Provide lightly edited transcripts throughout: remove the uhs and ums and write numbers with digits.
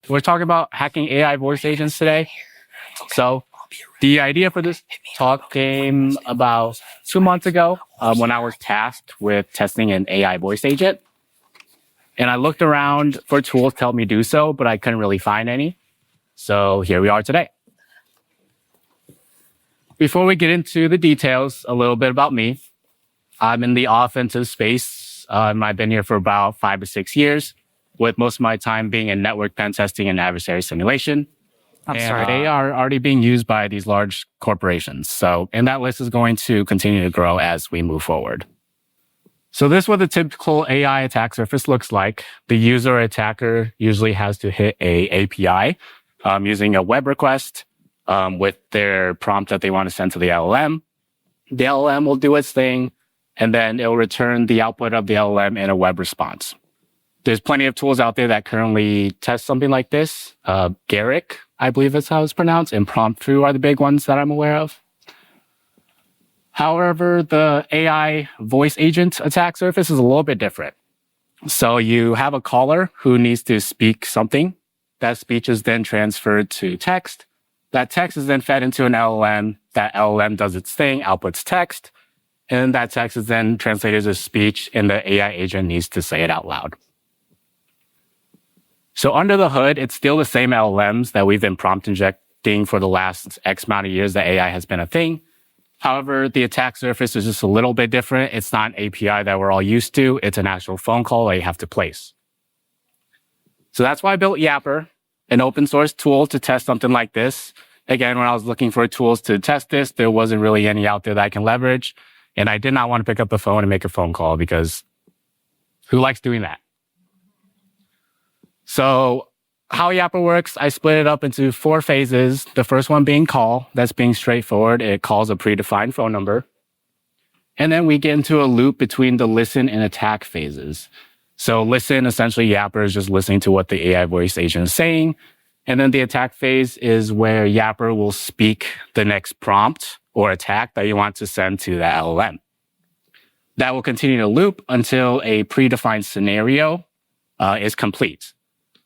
We're talking about hacking AI voice agents today. So the idea for this talk came about 2 months ago when I was tasked with testing an AI voice agent. And I looked around for tools to help me do so, but I couldn't really find any. So here we are today. Before we get into the details, a little bit about me. I'm in the offensive space. I've been here for about 5 to 6 years, with most of my time being in network pen testing and adversary simulation. They are already being used by these large corporations. And that list is going to continue to grow as we move forward. So this is what the typical AI attack surface looks like. The user or attacker usually has to hit a API using a web request with their prompt that they want to send to the LLM. The LLM will do its thing, and then it will return the output of the LLM in a web response. There's plenty of tools out there that currently test something like this. Garrick, I believe that's how it's pronounced, and Promptfoo are the big ones that I'm aware of. However, the AI voice agent attack surface is a little bit different. So you have a caller who needs to speak something. That speech is then transferred to text. That text is then fed into an LLM. That LLM does its thing, outputs text. And that text is then translated as speech, and the AI agent needs to say it out loud. So under the hood, it's still the same LLMs that we've been prompt injecting for the last X amount of years that AI has been a thing. However, the attack surface is just a little bit different. It's not an API that we're all used to. It's an actual phone call that you have to place. So that's why I built Yapper, an open source tool to test something like this. Again, when I was looking for tools to test this, there wasn't really any out there that I can leverage. And I did not want to pick up the phone and make a phone call because who likes doing that? So how Yapper works, I split it up into 4 phases. The first one being call. That's being straightforward. It calls a predefined phone number. And then we get into a loop between the listen and attack phases. So listen, essentially Yapper is just listening to what the AI voice agent is saying. And then the attack phase is where Yapper will speak the next prompt or attack that you want to send to the LLM. That will continue to loop until a predefined scenario is complete.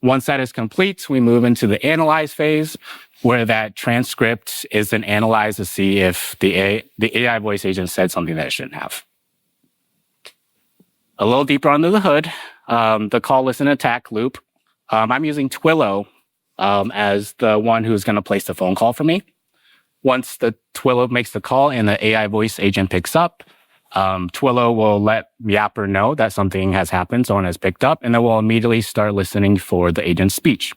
Once that is complete, we move into the analyze phase, where that transcript is then analyzed to see if the AI voice agent said something that it shouldn't have. A little deeper under the hood, the call, listen, attack loop. I'm using Twilio as the one who's going to place the phone call for me. Once the Twilio makes the call and the AI voice agent picks up, Twilio will let Yapper know that something has happened, someone has picked up, and then we'll immediately start listening for the agent's speech.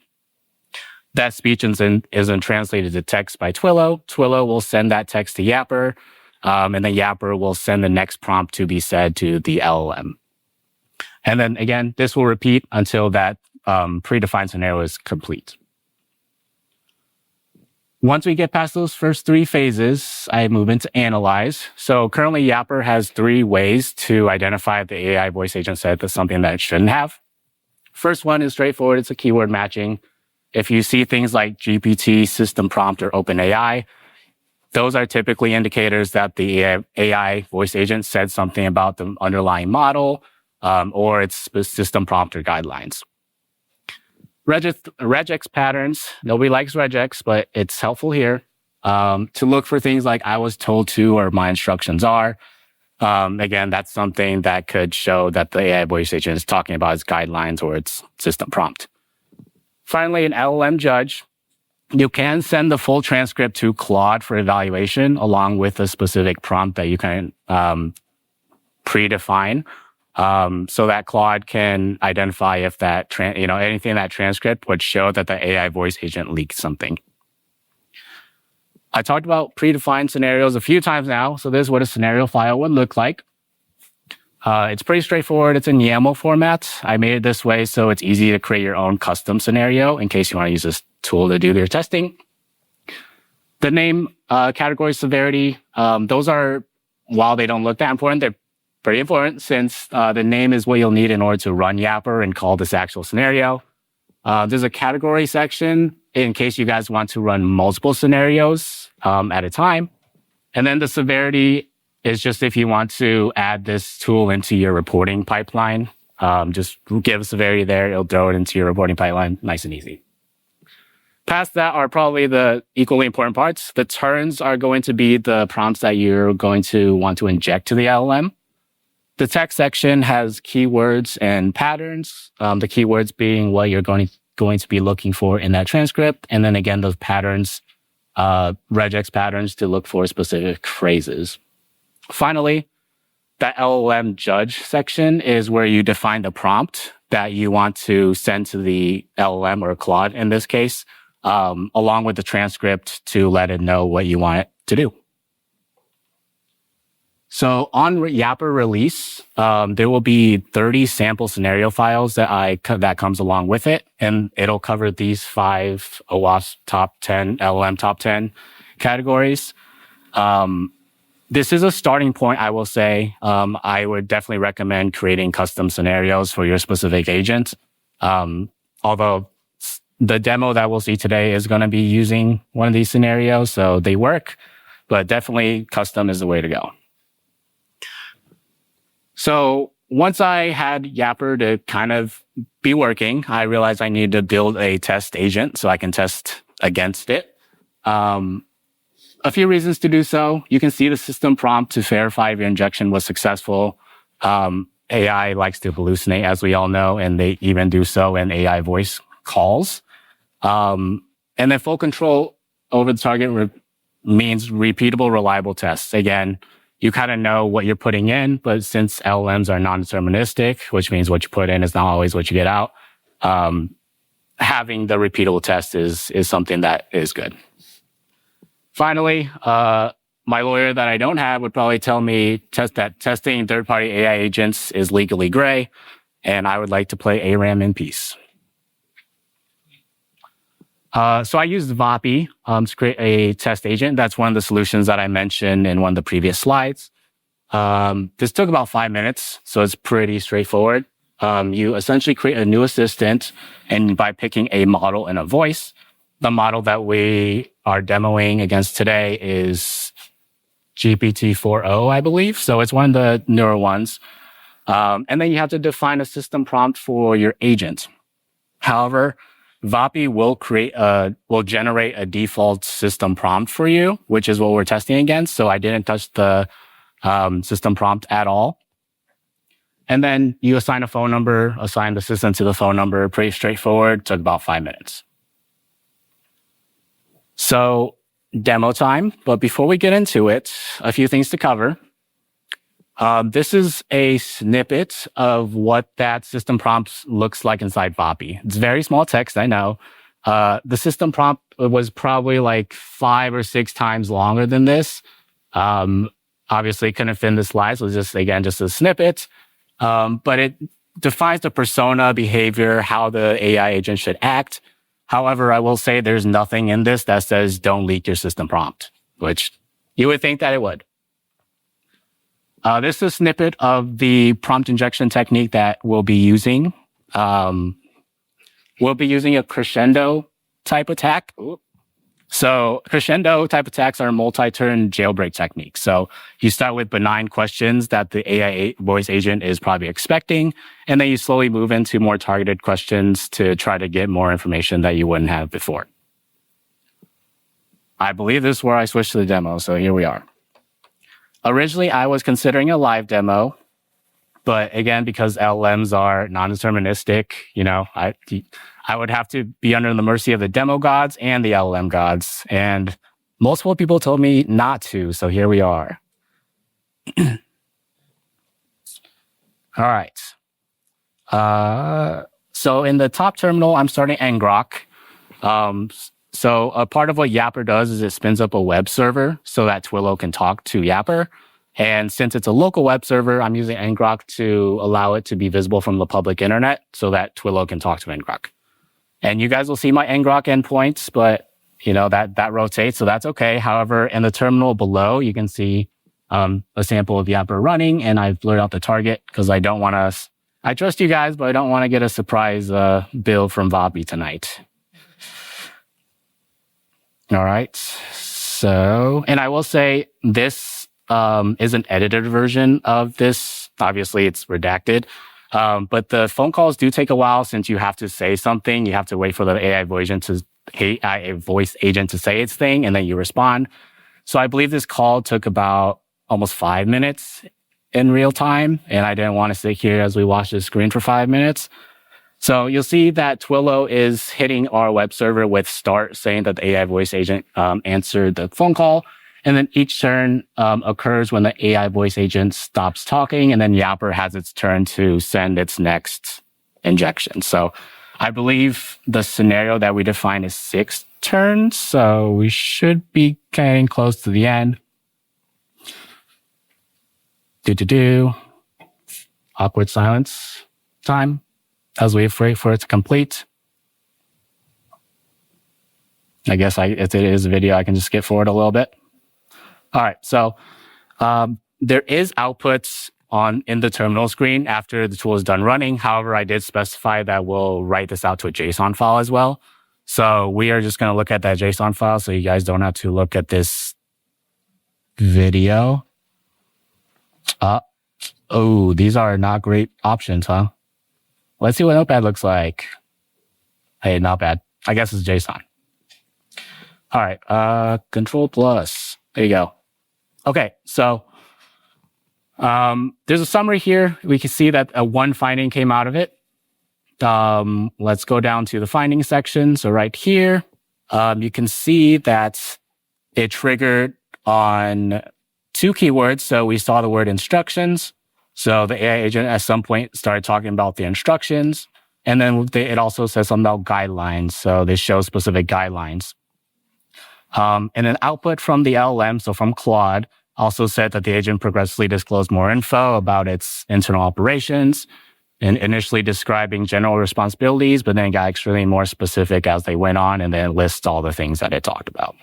That speech is then translated to text by Twilio. Twilio will send that text to Yapper, and then Yapper will send the next prompt to be said to the LLM. And then again, this will repeat until that predefined scenario is complete. Once we get past those first 3 phases, I move into analyze. So currently Yapper has 3 ways to identify if the AI voice agent said something that it shouldn't have. First one is straightforward. It's a keyword matching. If you see things like GPT, System Prompt, or OpenAI, those are typically indicators that the AI voice agent said something about the underlying model or its system prompt or guidelines. Regex patterns. Nobody likes regex, but it's helpful here to look for things like I was told to or my instructions are. Again, that's something that could show that the AI voice agent is talking about its guidelines or its system prompt. Finally, an LLM judge. You can send the full transcript to Claude for evaluation along with a specific prompt that you can predefine. So that Claude can identify if that, anything in that transcript would show that the AI voice agent leaked something. I talked about predefined scenarios a few times now. So this is what a scenario file would look like. It's pretty straightforward. It's in YAML format. I made it this way so it's easy to create your own custom scenario in case you want to use this tool to do your testing. The name, category, severity, those are, while they don't look that important, they're pretty important since the name is what you'll need in order to run Yapper and call this actual scenario. There's a category section in case you guys want to run multiple scenarios at a time. And then the severity is just if you want to add this tool into your reporting pipeline. Just give a severity there. It'll throw it into your reporting pipeline. Nice and easy. Past that are probably the equally important parts. The turns are going to be the prompts that you're going to want to inject to the LLM. The text section has keywords and patterns, the keywords being what you're going to be looking for in that transcript. And then again, those patterns, regex patterns to look for specific phrases. Finally, that LLM judge section is where you define the prompt that you want to send to the LLM or Claude in this case, along with the transcript to let it know what you want it to do. So on Yapper release, there will be 30 sample scenario files that comes along with it, and it'll cover these 5 OWASP top 10, LLM top 10 categories. This is a starting point, I will say. I would definitely recommend creating custom scenarios for your specific agent. Although the demo that we'll see today is going to be using one of these scenarios, so they work, but definitely custom is the way to go. So once I had Yapper to kind of be working, I realized I needed to build a test agent so I can test against it. A few reasons to do so. You can see the system prompt to verify if your injection was successful. AI likes to hallucinate, as we all know, and they even do so in AI voice calls. And then full control over the target means repeatable, reliable tests. Again, you kind of know what you're putting in, but since LLMs are non-deterministic, which means what you put in is not always what you get out, having the repeatable test is something that is good. Finally, my lawyer that I don't have would probably tell me that testing third-party AI agents is legally gray, and I would like to play ARAM in peace. So I used Vapi to create a test agent. That's one of the solutions that I mentioned in one of the previous slides. This took about 5 minutes, so it's pretty straightforward. You essentially create a new assistant, and by picking a model and a voice, the model that we are demoing against today is GPT-4o, I believe. So it's one of the newer ones. And then you have to define a system prompt for your agent. However, Vapi will generate a default system prompt for you, which is what we're testing against. So I didn't touch the system prompt at all. And then you assign a phone number, assign the assistant to the phone number, pretty straightforward, took about 5 minutes. So demo time, but before we get into it, a few things to cover. This is a snippet of what that system prompt looks like inside Vapi. It's very small text, I know. The system prompt was probably like 5 or 6 times longer than this. Obviously, couldn't fit in the slides, so just a snippet. But it defines the persona, behavior, how the AI agent should act. However, I will say there's nothing in this that says don't leak your system prompt, which you would think that it would. This is a snippet of the prompt injection technique that we'll be using. We'll be using a crescendo type attack. So crescendo type attacks are multi-turn jailbreak techniques. So you start with benign questions that the AI voice agent is probably expecting, and then you slowly move into more targeted questions to try to get more information that you wouldn't have before. I believe this is where I switched to the demo, so here we are. Originally, I was considering a live demo, but again, because LLMs are non-deterministic, I would have to be under the mercy of the demo gods and the LLM gods. And multiple people told me not to, so here we are. All right. So in the top terminal, I'm starting ngrok. So a part of what Yapper does is it spins up a web server so that Twilio can talk to Yapper. And since it's a local web server, I'm using ngrok to allow it to be visible from the public internet so that Twilio can talk to ngrok. And you guys will see my ngrok endpoints, but that rotates, so that's okay. However, in the terminal below, you can see a sample of Yapper running, and I've blurred out the target because I don't want to. I trust you guys, but I don't want to get a surprise bill from Vapi tonight. All right. So, and I will say this is an edited version of this. Obviously, it's redacted. But the phone calls do take a while since you have to say something. You have to wait for the AI voice AI voice agent to say its thing, and then you respond. So I believe this call took about almost 5 minutes in real time, and I didn't want to sit here as we watch the screen for 5 minutes. So you'll see that Twilio is hitting our web server with start, saying that the AI voice agent answered the phone call. And then each turn occurs when the AI voice agent stops talking, and then Yapper has its turn to send its next injection. So I believe the scenario that we define is 6 turns, so we should be getting close to the end. Awkward silence time as we wait for it to complete. I guess if it is a video, I can just skip forward a little bit. All right, so there is outputs in the terminal screen after the tool is done running. However, I did specify that we'll write this out to a JSON file as well. So we are just going to look at that JSON file so you guys don't have to look at this video. Oh, these are not great options, huh? Let's see what Notepad looks like. Hey, not bad. I guess it's JSON. All right, Control Plus. There you go. Okay, so there's a summary here. We can see that one finding came out of it. Let's go down to the finding section. So right here, you can see that it triggered on 2 keywords. So we saw the word instructions. So the AI agent at some point started talking about the instructions. And then it also says something about guidelines. So they show specific guidelines. And then output from the LLM, so from Claude, also said that the agent progressively disclosed more info about its internal operations, and initially describing general responsibilities, but then got extremely more specific as they went on, and then lists all the things that it talked about.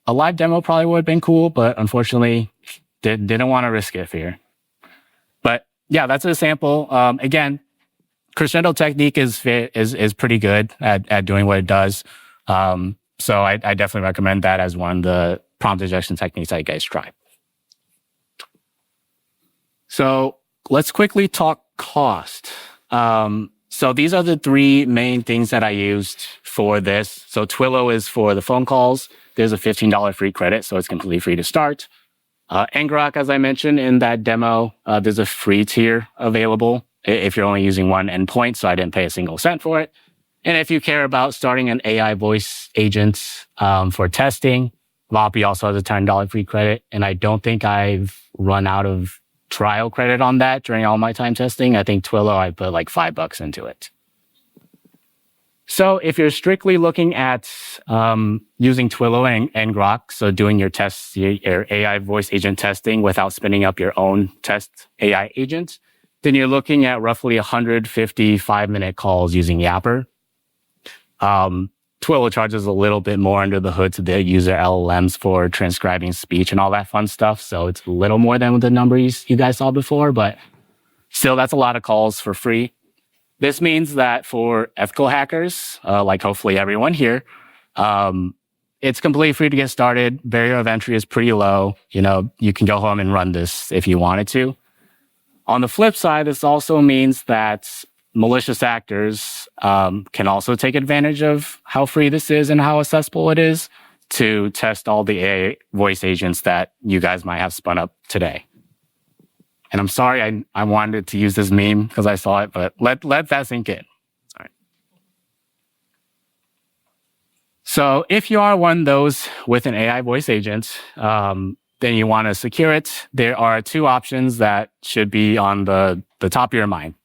A live demo probably would have been cool, but unfortunately, didn't want to risk it here. But yeah, that's a sample. Again, crescendo technique is pretty good at doing what it does. So I definitely recommend that as one of the prompt injection techniques that you guys try. So let's quickly talk cost. So these are the 3 main things that I used for this. So Twilio is for the phone calls. There's a $15 free credit, so it's completely free to start. Ngrok, as I mentioned in that demo, there's a free tier available if you're only using one endpoint, so I didn't pay a single cent for it. And if you care about starting an AI voice agent for testing, Loppy also has a $10 free credit. And I don't think I've run out of trial credit on that during all my time testing. I think Twilio, I put like $5 into it. So if you're strictly looking at using Twilio and Ngrok, so doing your tests, your AI voice agent testing without spinning up your own test AI agent, then you're looking at roughly 150 5-minute calls using Yapper. Twilio charges a little bit more under the hood to the user LLMs for transcribing speech and all that fun stuff. So it's a little more than the numbers you guys saw before, but still, that's a lot of calls for free. This means that for ethical hackers, like hopefully everyone here, it's completely free to get started. Barrier of entry is pretty low. You can go home and run this if you wanted to. On the flip side, this also means that malicious actors can also take advantage of how free this is and how accessible it is to test all the AI voice agents that you guys might have spun up today. And I'm sorry, I wanted to use this meme because I saw it, but let that sink in. All right. So if you are one of those with an AI voice agent, then you want to secure it. There are 2 options that should be on the top of your mind.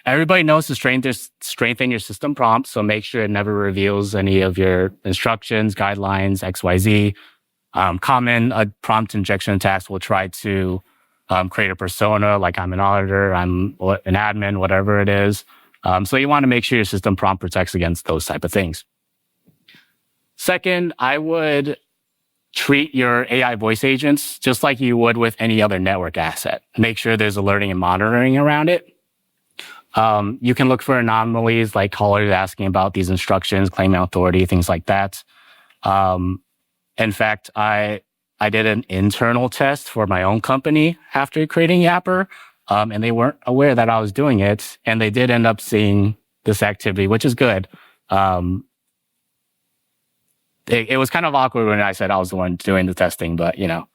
Everybody knows to strengthen your system prompt, so make sure it never reveals any of your instructions, guidelines, XYZ. Common prompt injection attacks will try to create a persona, like I'm an auditor, I'm an admin, whatever it is. So you want to make sure your system prompt protects against those type of things. Second, I would treat your AI voice agents just like you would with any other network asset. Make sure there's alerting and monitoring around it. You can look for anomalies like callers asking about these instructions, claiming authority, things like that. In fact, I did an internal test for my own company after creating Yapper, and they weren't aware that I was doing it. And they did end up seeing this activity, which is good. It was kind of awkward when I said I was the one doing the testing, but and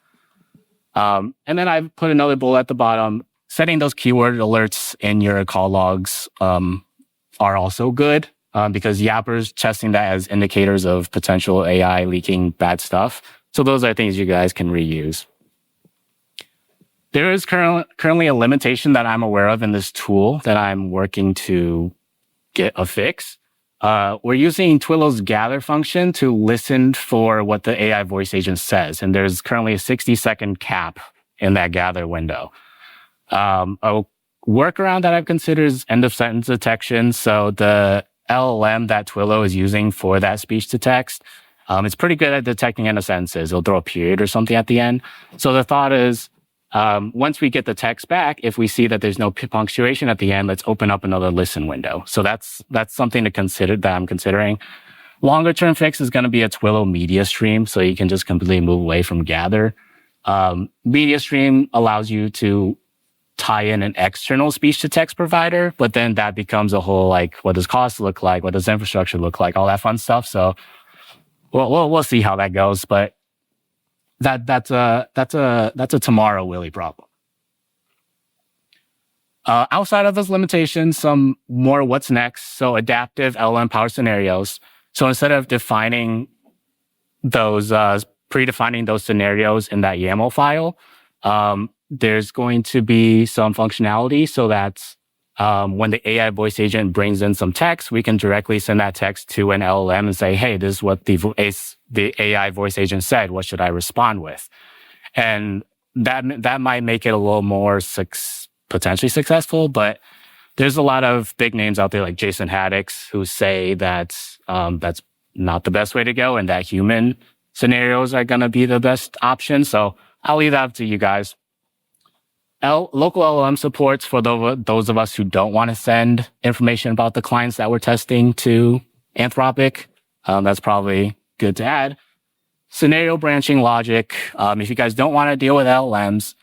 then I put another bullet at the bottom. Setting those keyword alerts in your call logs are also good because Yapper's testing that as indicators of potential AI leaking bad stuff. So those are things you guys can reuse. There is currently a limitation that I'm aware of in this tool that I'm working to get a fix. We're using Twilio's gather function to listen for what the AI voice agent says. And there's currently a 60-second cap in that gather window. A workaround that I've considered is end of sentence detection. So the LLM that Twilio is using for that speech to text, it's pretty good at detecting end of sentences. It'll throw a period or something at the end. So the thought is, once we get the text back, if we see that there's no punctuation at the end, let's open up another listen window. So that's something to consider that I'm considering. Longer term fix is going to be a Twilio media stream. So you can just completely move away from gather. Media stream allows you to tie in an external speech to text provider, but then that becomes a whole, like, what does cost look like? What does infrastructure look like? All that fun stuff. So we'll see how that goes, but that's a tomorrow Willie problem. Outside of those limitations, some more what's next. So adaptive LLM powered scenarios. So instead of defining those, predefining those scenarios in that YAML file, there's going to be some functionality so that when the AI voice agent brings in some text, we can directly send that text to an LLM and say, hey, this is what the AI voice agent said. What should I respond with? And that might make it a little more potentially successful, but there's a lot of big names out there like Jason Haddix who say that that's not the best way to go and that human scenarios are going to be the best option. So I'll leave that up to you guys. Local LLM supports for those of us who don't want to send information about the clients that we're testing to Anthropic. That's probably good to add. Scenario branching logic. If you guys don't want to deal with LLMs,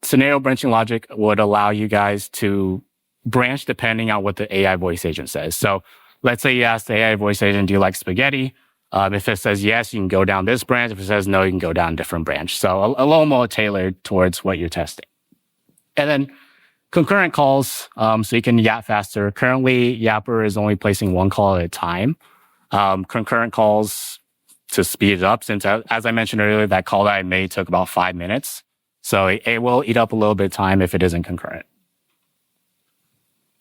scenario branching logic would allow you guys to branch depending on what the AI voice agent says. So let's say you ask the AI voice agent, do you like spaghetti? If it says yes, you can go down this branch. If it says no, you can go down a different branch. So a little more tailored towards what you're testing. And then concurrent calls, so you can yap faster. Currently, Yapper is only placing one call at a time. Concurrent calls to speed it up, since as I mentioned earlier, that call that I made took about 5 minutes. So it will eat up a little bit of time if it isn't concurrent.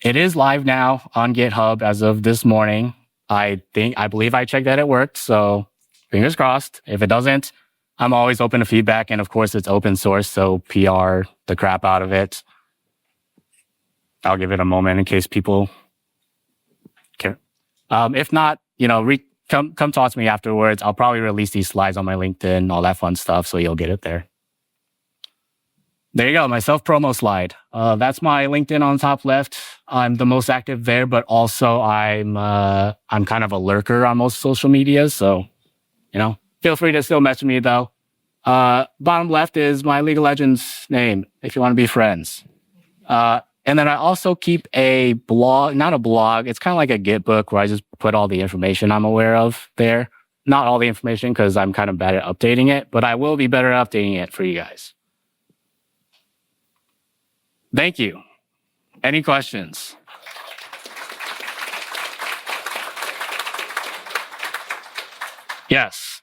It is live now on GitHub as of this morning. I believe I checked that it worked, so fingers crossed. If it doesn't, I'm always open to feedback, and of course it's open source, so PR the crap out of it. I'll give it a moment in case people care. If not, come talk to me afterwards. I'll probably release these slides on my LinkedIn, all that fun stuff, so you'll get it there. There you go, my self-promo slide. That's my LinkedIn on top left. I'm the most active there, but also I'm kind of a lurker on most social media. So, feel free to still message me though. Bottom left is my League of Legends name, if you want to be friends. And then I also keep a blog, not a blog. It's kind of like a Git book where I just put all the information I'm aware of there. Not all the information because I'm kind of bad at updating it, but I will be better at updating it for you guys. Thank you. Any questions? Yes.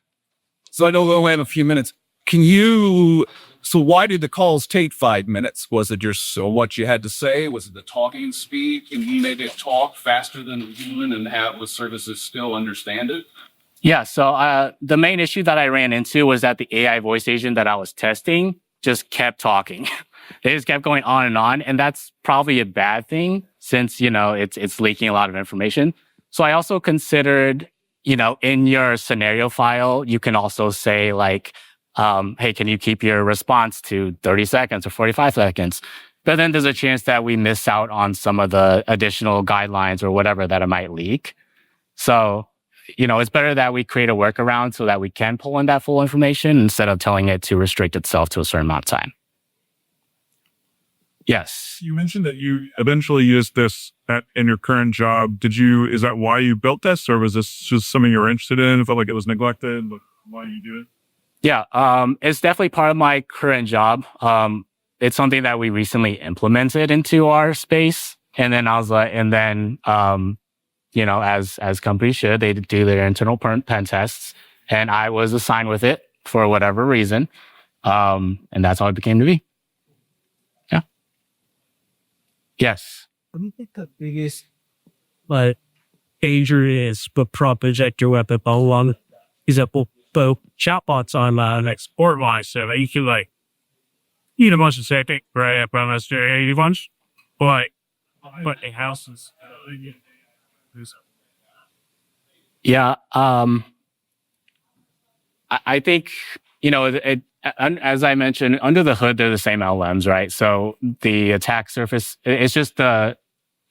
So I know we only have a few minutes. So why did the calls take 5 minutes? Was it just what you had to say? Was it the talking speed? Can you make it talk faster than a human and have the services still understand it? Yeah, so the main issue that I ran into was that the AI voice agent that I was testing just kept talking. They just kept going on, and that's probably a bad thing since, it's leaking a lot of information. So I also considered, in your scenario file, you can also say like, hey, can you keep your response to 30 seconds or 45 seconds? But then there's a chance that we miss out on some of the additional guidelines or whatever that it might leak. So, it's better that we create a workaround so that we can pull in that full information instead of telling it to restrict itself to a certain amount of time. Yes. You mentioned that you eventually used this in your current job. Is that why you built this, or was this just something you were interested in? It felt like it was neglected, but why you do it? Yeah. It's definitely part of my current job. It's something that we recently implemented into our space. And then I was like, as companies should, they do their internal pen tests. And I was assigned with it for whatever reason. And that's how it became to be. Yeah. Yes. What do you think the biggest danger is for project your web app along? Is that both chatbots online export wise, so that you can a bunch of setting right up on us bunch, but the houses. Yeah. I think, as I mentioned, under the hood, they're the same LLMs, right? So the attack surface, it's just the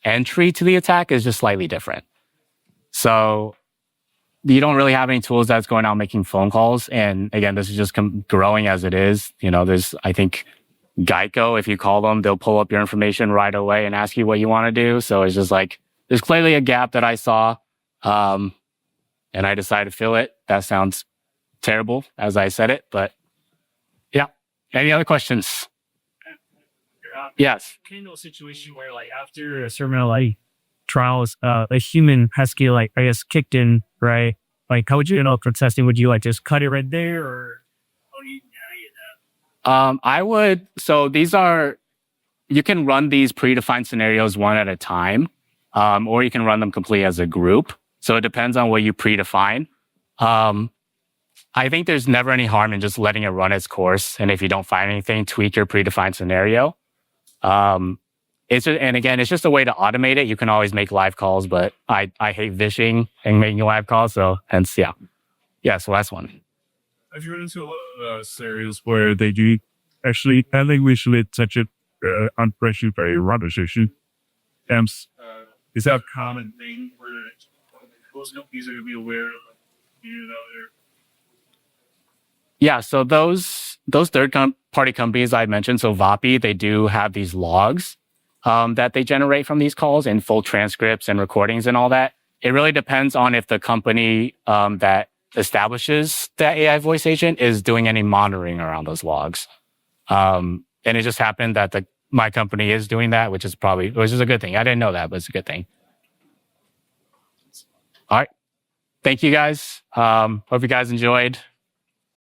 entry to the attack is just slightly different. So you don't really have any tools that's going out making phone calls. And again, this is just growing as it is. There's, I think, Geico, if you call them, they'll pull up your information right away and ask you what you want to do. So it's just there's clearly a gap that I saw. And I decided to fill it. That sounds terrible as I said it, but yeah. Any other questions? Yes. Kind of situation where after a certain amount of trials, a human has to get kicked in, right? How would you for testing? Would you just cut it right there, or how do you that? I would. So you can run these predefined scenarios one at a time, or you can run them completely as a group. So it depends on what you predefine. I think there's never any harm in just letting it run its course. And if you don't find anything, tweak your predefined scenario. It's just a way to automate it. You can always make live calls, but I hate vishing and making live calls. So hence, yeah. So last one. Have you run into a lot of scenarios where they do actually, I think we should touch it on pressure by run session. Is that a common thing where most companies are going to be aware of Yeah, so those third-party companies I mentioned, so Vapi, they do have these logs that they generate from these calls and full transcripts and recordings and all that. It really depends on if the company that establishes that AI voice agent is doing any monitoring around those logs. And it just happened that my company is doing that, which is a good thing. I didn't know that, but it's a good thing. All right. Thank you guys. Hope you guys enjoyed.